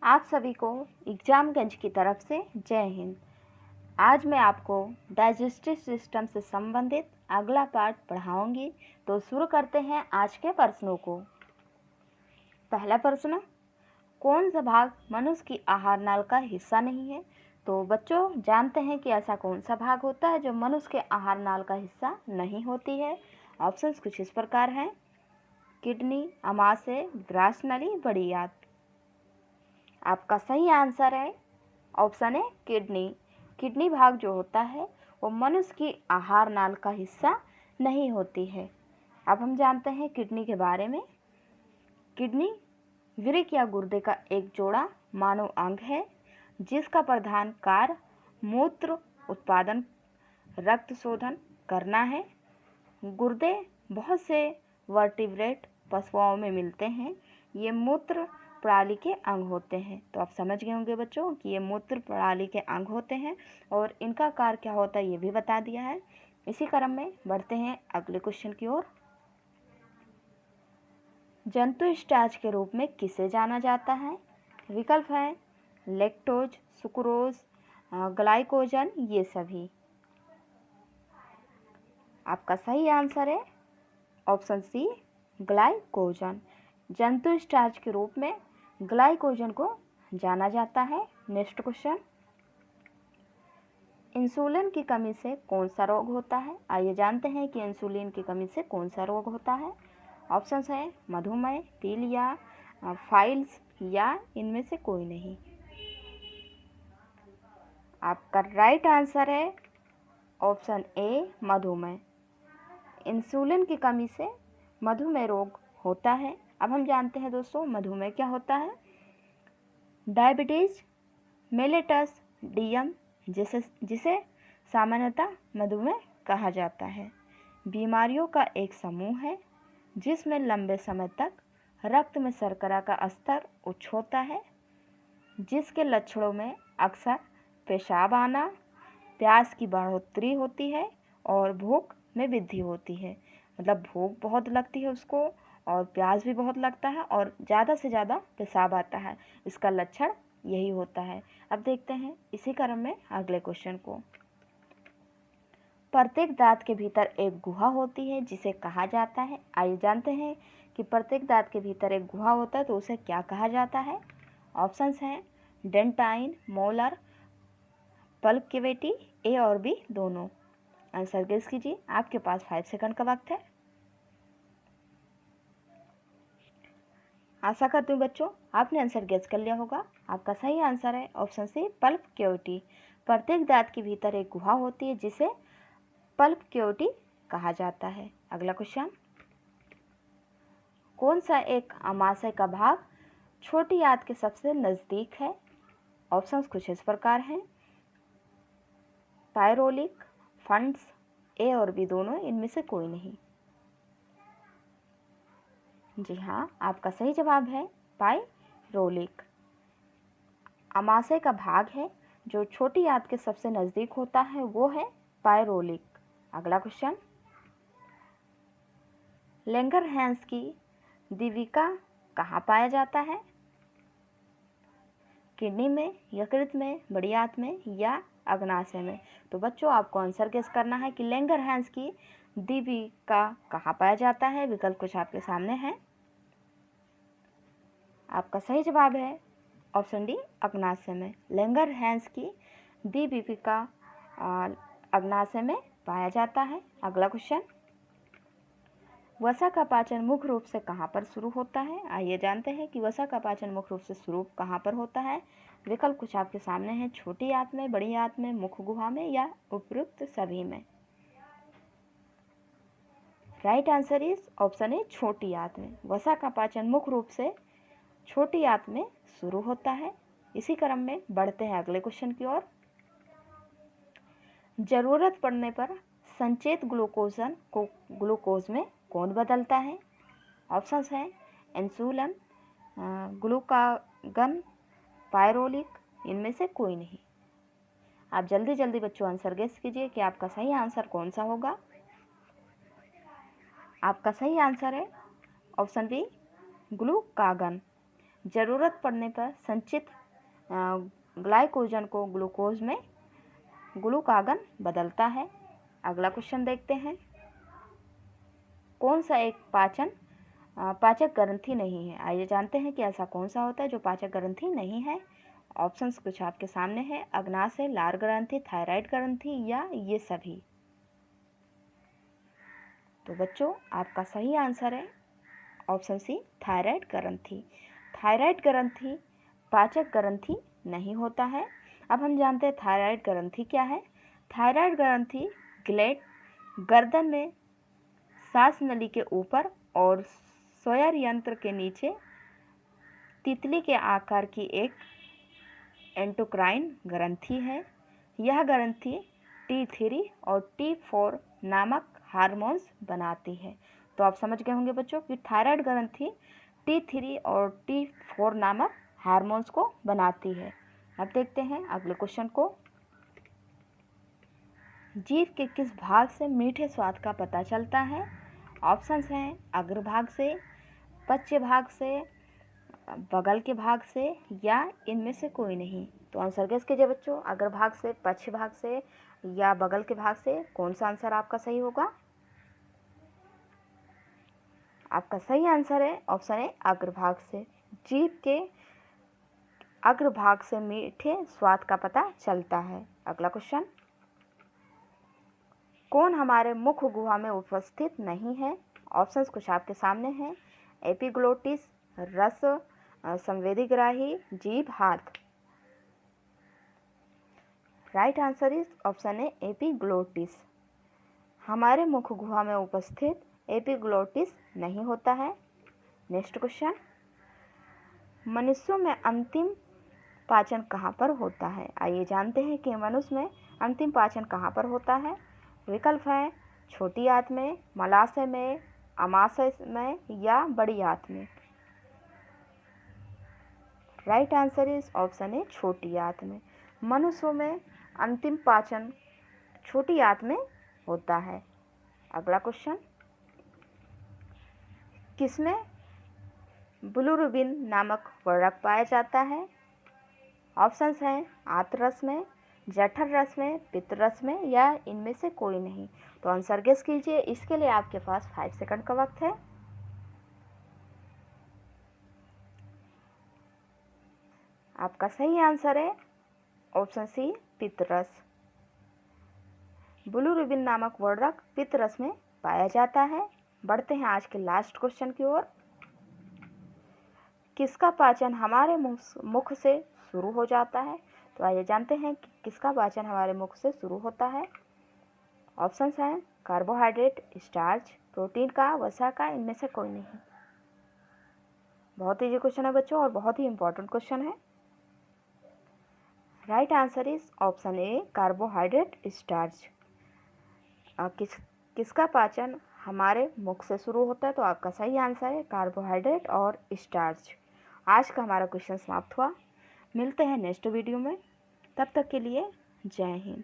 आप सभी को एग्जामगंज की तरफ से जय हिंद। आज मैं आपको डाइजेस्टिव सिस्टम से संबंधित अगला पार्ट पढ़ाऊंगी। तो शुरू करते हैं आज के प्रश्नों को। पहला प्रश्न, कौन सा भाग मनुष्य की आहार नाल का हिस्सा नहीं है? तो बच्चों जानते हैं कि ऐसा कौन सा भाग होता है जो मनुष्य के आहार नाल का हिस्सा नहीं होती है। ऑप्शंस कुछ इस प्रकार हैं: किडनी, अमाशय, ग्रासनली, बड़ी आंत। आपका सही आंसर है ऑप्शन है किडनी। किडनी भाग जो होता है वो मनुष्य की आहार नाल का हिस्सा नहीं होती है। अब हम जानते हैं किडनी के बारे में। किडनी वृक्क या गुर्दे का एक जोड़ा मानव अंग है जिसका प्रधान कार्य मूत्र उत्पादन, रक्त शोधन करना है। गुर्दे बहुत से वर्टिब्रेट पशुओं में मिलते हैं। ये मूत्र प्रणाली के अंग होते हैं। तो आप समझ गए होंगे बच्चों कि ये मूत्र प्रणाली के अंग होते हैं और इनका कार्य क्या होता है ये भी बता दिया है। इसी क्रम में बढ़ते हैं अगले क्वेश्चन की ओर। जंतु स्टार्च के रूप में किसे जाना जाता है? विकल्प है लैक्टोज, सुक्रोज, ग्लाइकोजन, ये सभी। आपका सही आंसर है ऑप्शन सी, ग्लाइकोजन। जंतु स्टार्च के रूप में ग्लाइकोजन को जाना जाता है। नेक्स्ट क्वेश्चन, इंसुलिन की कमी से कौन सा रोग होता है? आइए जानते हैं कि इंसुलिन की कमी से कौन सा रोग होता है। ऑप्शंस है मधुमेह, पीलिया, फाइल्स या इनमें से कोई नहीं। आपका राइट आंसर है ऑप्शन ए, मधुमेह। इंसुलिन की कमी से मधुमेह रोग होता है। अब हम जानते हैं दोस्तों मधुमेह क्या होता है। डायबिटीज़ मेलिटस डीएम जिसे सामान्यतः मधुमेह कहा जाता है, बीमारियों का एक समूह है जिसमें लंबे समय तक रक्त में शर्करा का स्तर उच्च होता है, जिसके लक्षणों में अक्सर पेशाब आना, प्यास की बढ़ोतरी होती है और भूख में वृद्धि होती है। मतलब भूख बहुत लगती है उसको और प्यास भी बहुत लगता है और ज़्यादा से ज़्यादा पेशाब आता है। इसका लक्षण यही होता है। अब देखते हैं इसी क्रम में अगले क्वेश्चन को। प्रत्येक दांत के भीतर एक गुहा होती है जिसे कहा जाता है। आइए जानते हैं कि प्रत्येक दांत के भीतर एक गुहा होता है तो उसे क्या कहा जाता है। ऑप्शंस हैं डेंटाइन, मोलर, पल्प कैविटी, ए और बी दोनों। आंसर गेस कीजिए, आपके पास 5 सेकंड का वक्त है। आशा करती हूँ बच्चों आपने आंसर गेस कर लिया होगा। आपका सही आंसर है ऑप्शन सी, पल्प कैविटी। प्रत्येक दांत के भीतर एक गुहा होती है जिसे पल्प कैविटी कहा जाता है। अगला क्वेश्चन, कौन सा एक अमाशय का भाग छोटी आंत के सबसे नज़दीक है? ऑप्शंस कुछ इस प्रकार हैं: पायरोलिक, फंड्स, ए और बी दोनों, इनमें से कोई नहीं। जी हाँ, आपका सही जवाब है पायरोलिक। अमाशय का भाग है जो छोटी आंत के सबसे नज़दीक होता है वो है पायरोलिक। अगला क्वेश्चन, लैंगरहैंस की दीविका कहाँ पाया जाता है? किडनी में, यकृत में, बड़ी आंत में या अग्नाशय में? तो बच्चों आपको आंसर गेस करना है कि लैंगरहैंस की दीविका कहाँ पाया जाता है। विकल्प कुछ आपके सामने है। आपका सही जवाब है ऑप्शन डी, अग्नाशय में। लैंगरहैंस की दीविका अग्नाशय में पाया जाता है। अगला क्वेश्चन, वसा का पाचन मुख्य रूप से कहाँ पर शुरू होता है? आइए जानते हैं कि वसा का पाचन मुख्य रूप से शुरू कहाँ पर होता है। विकल्प कुछ आपके सामने हैं: छोटी आंत में, बड़ी आंत में, मुख गुहा में या उपयुक्त सभी में। Right answer is option A, छोटी आंत में। वसा का पाचन मुख्य रूप से छोटी आंत में शुरू होता है। इसी क्रम में बढ़ते हैं अगले क्वेश्चन की ओर। जरूरत पड़ने पर संचेत ग्लूकोजन को ग्लूकोज में कौन बदलता है? ऑप्शंस हैं इंसुलिन, ग्लूकागन, पायरोलिक, इनमें से कोई नहीं। आप जल्दी जल्दी बच्चों आंसर गेस कीजिए कि आपका सही आंसर कौन सा होगा। आपका सही आंसर है ऑप्शन बी, ग्लूकागन। जरूरत पड़ने पर संचित ग्लाइकोजन को ग्लूकोज में ग्लूकागन बदलता है। अगला क्वेश्चन देखते हैं, कौन सा एक पाचक ग्रंथि नहीं है? आइए जानते हैं कि ऐसा कौन सा होता है जो पाचक ग्रंथि नहीं है। ऑप्शंस कुछ आपके सामने है, अग्नाशय, लार ग्रंथि, थायराइड ग्रंथि या ये सभी। तो बच्चों आपका सही आंसर है ऑप्शन सी, थायराइड ग्रंथि। थायराइड ग्रंथि पाचक ग्रंथि नहीं होता है। अब हम जानते हैं थायराइड ग्रंथि क्या है। थायराइड ग्रंथि ग्लैंड गर्दन में सांस नली के ऊपर और स्वयर यंत्र के नीचे तितली के आकार की एक एंडोक्राइन ग्रंथि है। यह ग्रंथि T3 और T4 नामक हार्मोन्स बनाती है। तो आप समझ गए होंगे बच्चों कि थायराइड ग्रंथि T3 और T4 नामक हार्मोन्स को बनाती है। अब देखते हैं अगले क्वेश्चन को, जीभ के किस भाग से मीठे स्वाद का पता चलता है? ऑप्शंस हैं, अग्रभाग से, पश्च भाग से, बगल के भाग से या इनमें से कोई नहीं। तो आंसर गेस कीजिए बच्चों, अग्रभाग से, पश्च भाग से या बगल के भाग से, कौन सा आंसर आपका सही होगा? आपका सही आंसर है ऑप्शन ए, अग्रभाग से। जीभ के अग्रभाग से मीठे स्वाद का पता चलता है। अगला क्वेश्चन, कौन हमारे मुख गुहा में उपस्थित नहीं है? ऑप्शंस कुछ आपके सामने हैं, एपिग्लोटिस, रस संवेदीग्राही, जीभ, हाथ। Right answer is option A, epiglottis. हमारे मुख गुहा में उपस्थित एपिग्लोटिस नहीं होता है। नेक्स्ट क्वेश्चन, मनुष्यों में अंतिम पाचन कहाँ पर होता है? आइए जानते हैं कि मनुष्य में अंतिम पाचन कहाँ पर होता है। विकल्प है, छोटी आंत में, मलाशय में, अमाशय में या बड़ी आंत में। Right answer is option A, छोटी आंत में। मनुष्यों में अंतिम पाचन छोटी आंत में होता है। अगला क्वेश्चन, किसमें बिलिरुबिन नामक वर्णक पाया जाता है? ऑप्शंस हैं, आंतरस में, जठर रस में, पित्त रस में या इनमें से कोई नहीं। तो आंसर गेस कीजिए, इसके लिए आपके पास 5 सेकंड का वक्त है। आपका सही आंसर है ऑप्शन सी, पित्त रस। बिलिरुबिन नामक वर्णक पित्त रस में पाया जाता है। बढ़ते हैं आज के लास्ट क्वेश्चन की ओर, किसका पाचन हमारे मुख से शुरू हो जाता है? तो आइए जानते हैं कि किसका पाचन हमारे मुख से शुरू होता है। ऑप्शंस हैं, कार्बोहाइड्रेट, स्टार्च, प्रोटीन का, वसा का, इनमें से कोई नहीं। बहुत इजी क्वेश्चन है बच्चों और बहुत ही इंपॉर्टेंट क्वेश्चन है। Right answer is option A, carbohydrate, starch. किसका पाचन हमारे मुख से शुरू होता है? तो आपका सही आंसर है कार्बोहाइड्रेट और स्टार्च। आज का हमारा क्वेश्चन समाप्त हुआ। मिलते हैं नेक्स्ट वीडियो में, तब तक के लिए जय हिंद।